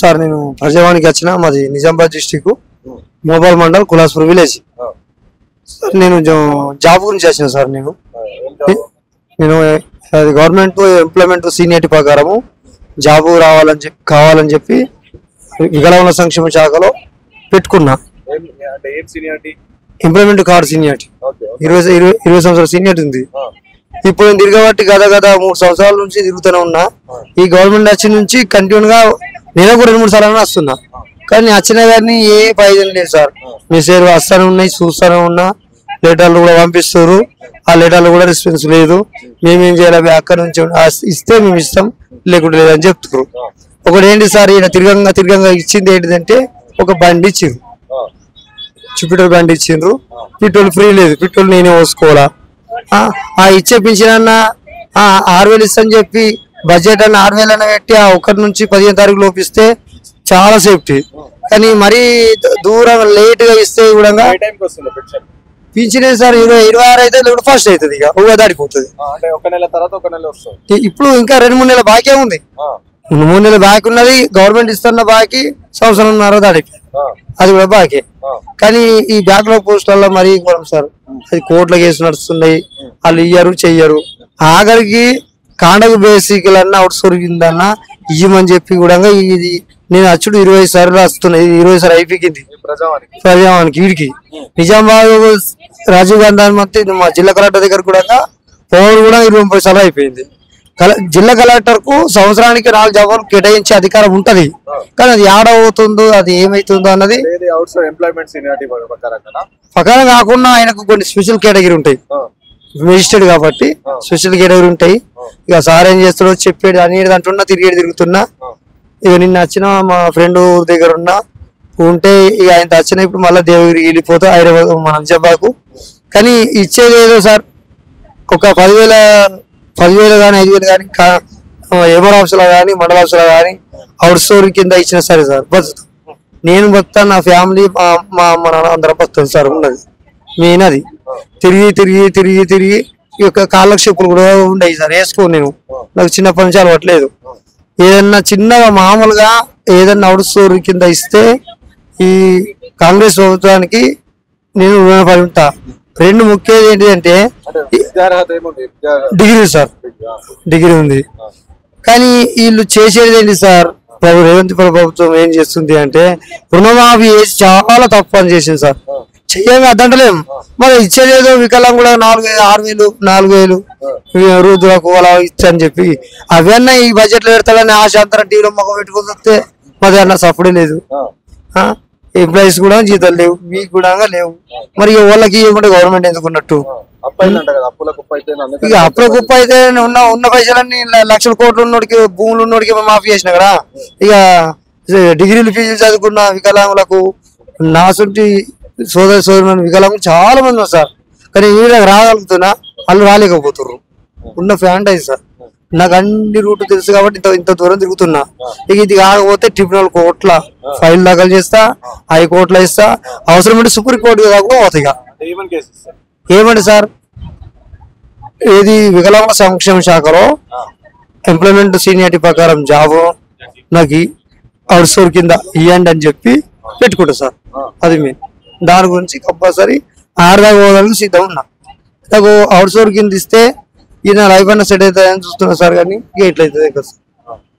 Sir నేను ప్రజావానికి వచ్చిన మాది Nizamabad district Mopal mandal Kulaspur village. Sir నేను జాబ్ గురించి వచ్చిన సార్. నేను గవర్నమెంట్ ఎంప్లాయ్మెంట్ సీనియారిటీ ప్రకారము జాబ్ కావాలని చెప్పి వికలాంగుల సంక్షేమ శాఖలో పెట్టుకున్నా. ఎంప్లాయ్మెంట్ కార్డు సీనియారిటీ 20 సంవత్సరాల సీనియారిటీ ఉంది. ఇప్పుడు నేను తిరగబట్టి గత 3 సంవత్సరాల నుంచి తిరుగుతూనే ఉన్నా. ఈ గవర్నమెంట్ వచ్చిన నుంచి కంటిన్యూగా నెలకు 2-3 సార్లు వస్తున్నా. కానీ వచ్చిన కానీ ఏ ప్రయోజనం లేదు సార్. మెసేజ్ వస్తానే ఉన్నాయి, చూస్తూనే ఉన్నా. లెటర్లు కూడా పంపిస్తారు, ఆ లెటర్లు కూడా రెస్పాన్స్ లేదు. మేమేం చేయాలి, అక్కడ నుంచి ఇస్తే మేము ఇస్తాం, లేకుంటే లేదని చెప్తున్నారు. ఒకటి ఏంటి సార్, ఈయన తిరగంగా ఇచ్చింది ఏంటిదంటే ఒక బండి ఇచ్చిండ్రు, జూపిటర్ బండి ఇచ్చిండ్రు. పెట్రోల్ ఫ్రీ లేదు, పెట్రోల్ నేనే పోసుకోవాలా. ఆ ఇచ్చే పింఛన్ 6,000 ఇస్తా అని చెప్పి బడ్జెట్ అన్న 6,000 అన్న పెట్టి ఆ 1 నుంచి 15 తారీఖు లోపిస్తే చాలా సేఫ్టీ. కానీ మరీ దూరం లేట్ గా ఇస్తే కూడా పింఛనే సార్ 26 అయితే లేకుంటే ఫస్ట్ అవుతుంది, ఇక దాడిపోతుంది. ఇప్పుడు ఇంకా 2-3 నెలల బాకీ ఉంది. 3 నెలల బాకీ ఉన్నది. గవర్నమెంట్ ఇస్తున్న బాకీ 1.5 సంవత్సరం దాడికి, అది కూడా బాకీ. కానీ ఈ బ్యాక్లాగ్ పోస్టులలో మరీ ఘోరం సార్. అది కోట్ల కేసు నడుస్తున్నాయి, వాళ్ళు ఇయ్యరు చెయ్యరు. ఆఖరికి కాండకు బేసిక్లన్నా అవుట్ సోర్సిందన్నా ఇయ్యమని చెప్పి కూడా ఇది నేను అచ్చుడు 20 సార్లు వస్తున్నాయి. 20 సార్లు అయిపోయింది ప్రజావానికి. వీడికి నిజామాబాద్ రాజీవ్ గాంధీ మంత్రి మా జిల్లా కలెక్టర్ దగ్గర కూడా పవర్ కూడా 20-30 సార్లు అయిపోయింది. జిల్లా కలెక్టర్ కు సంవత్సరానికి 4 జాబులు కేటాయించే అధికారం ఉంటది. కానీ అది ఏడవుతుందో, అది ఏమైతుందో అన్నది ప్రకారం కాకుండా ఆయనకు కొన్ని స్పెషల్ కేటగిరీ ఉంటాయి. మెజిస్ట్రేట్ కాబట్టి స్పెషల్ కేటగిరీ ఉంటాయి. ఇక సార్ ఏం చేస్తాడో చెప్పేది అనేది అంటున్నా, తిరుగుతున్నా. ఇక నిన్న వచ్చిన మా ఫ్రెండ్ దగ్గర ఉంటే ఇక ఆయన వచ్చిన ఇప్పుడు మళ్ళీ దేవగిరికి వెళ్ళిపోతా హైదరాబాద్ మన నిజామాబాద్కు. కానీ ఇచ్చేది ఏదో సార్, ఒక 10,000 కానీ 5,000 కానీ ఎంఆర్ ఆఫీసులో కానీ మండల ఆఫీసులో కానీ అవుట్ సోర్ కింద ఇచ్చిన సరే సార్ బతుకుతాం. నేను బతుకుతాను, నా ఫ్యామిలీ మా నాన్న అందరం బతుకుతాం సార్. ఉన్నది మెయిన్ అది. తిరిగి ఈ యొక్క కాళ్ళకు చెప్పులు కూడా ఉండయి సార్, వేసుకోను నేను. నాకు చిన్నప్పటి నుంచి అలవాట్లేదు. ఏదన్నా చిన్నగా మామూలుగా ఏదన్నా అవుట్ సోర్ కింద ఇస్తే ఈ కాంగ్రెస్ ప్రభుత్వానికి నేను రుణపడి ఉంటా. 2 ముఖ్యం ఏంటిదంటే డిగ్రీ సార్, డిగ్రీ ఉంది. కానీ వీళ్ళు చేసేది ఏంటి సార్, రేవంత్ ప్రభుత్వం ఏం చేస్తుంది అంటే రుణమాఫీ చేసి చాలా తప్పు పని చేసింది సార్. చెయ్యగా అద్దంటలేం, మరి ఇచ్చేదేదో వికలాంగులు కూడా 4,000, 6,000 వృద్ధులకు అలా ఇచ్చని చెప్పి అవన్నీ ఈ బడ్జెట్ లో పెడతాడని ఆశ అంతరం టీవీలో మొక్క పెట్టుకుని వస్తే మరి అన్న సపోర్ట్ లేదు. ఎంప్లాయీస్ కూడా జీతాలు లేవు, మీకు కూడా లేవు. మరి వాళ్ళకి ఇవ్వకుండా గవర్నమెంట్ ఎందుకున్నట్టు? ఇక అప్పుల కుప్ప అయితే ఉన్న పైసలన్నీ లక్షల కోట్లు ఉన్నోడికి, భూములు ఉన్నోడికి మాఫీ చేసిన కదా. ఇక డిగ్రీలు ఫీజులు చదువుకున్న వికలాంగులకు, నాసుంటి సోదరి వికలాంగులు చాలా మంది ఉన్నారు సార్. కానీ వీళ్ళకి రాగలుగుతున్నా, వాళ్ళు రాలేకపోతున్నారు. ఉన్న ఫ్యాంటైజ్ సార్. నాకు అన్ని రూట్ తెలుసు కాబట్టి ఇంత దూరం తిరుగుతున్నా. ఇక ఇది కాకపోతే ట్రిబ్యునల్ కోర్టుల ఫైల్ దాఖలు చేస్తా, హైకోర్టులో ఇస్తా, అవసరమంటే సుప్రీంకోర్టు దాకా పోతాయి. ఏమండి సార్, ఏది వికలాంగుల సంక్షేమ శాఖలో ఎంప్లాయ్మెంట్ సీనియారిటీ ప్రకారం జాబ్ నాకు అవుట్ సోర్ కింద ఇవ్వండి అని చెప్పి పెట్టుకుంటా సార్. అది మెయిన్. దాని గురించి కంపల్సరీ 6 దాకా పోవడానికి సిద్ధం ఉన్నా. నాకు అవుట్ సోర్ కింద ఇస్తే ఈయన లైఫ్ అన్న సెట్ అవుతుందని చూస్తున్నా సార్. కానీ ఎట్లయితుంది కదా సార్.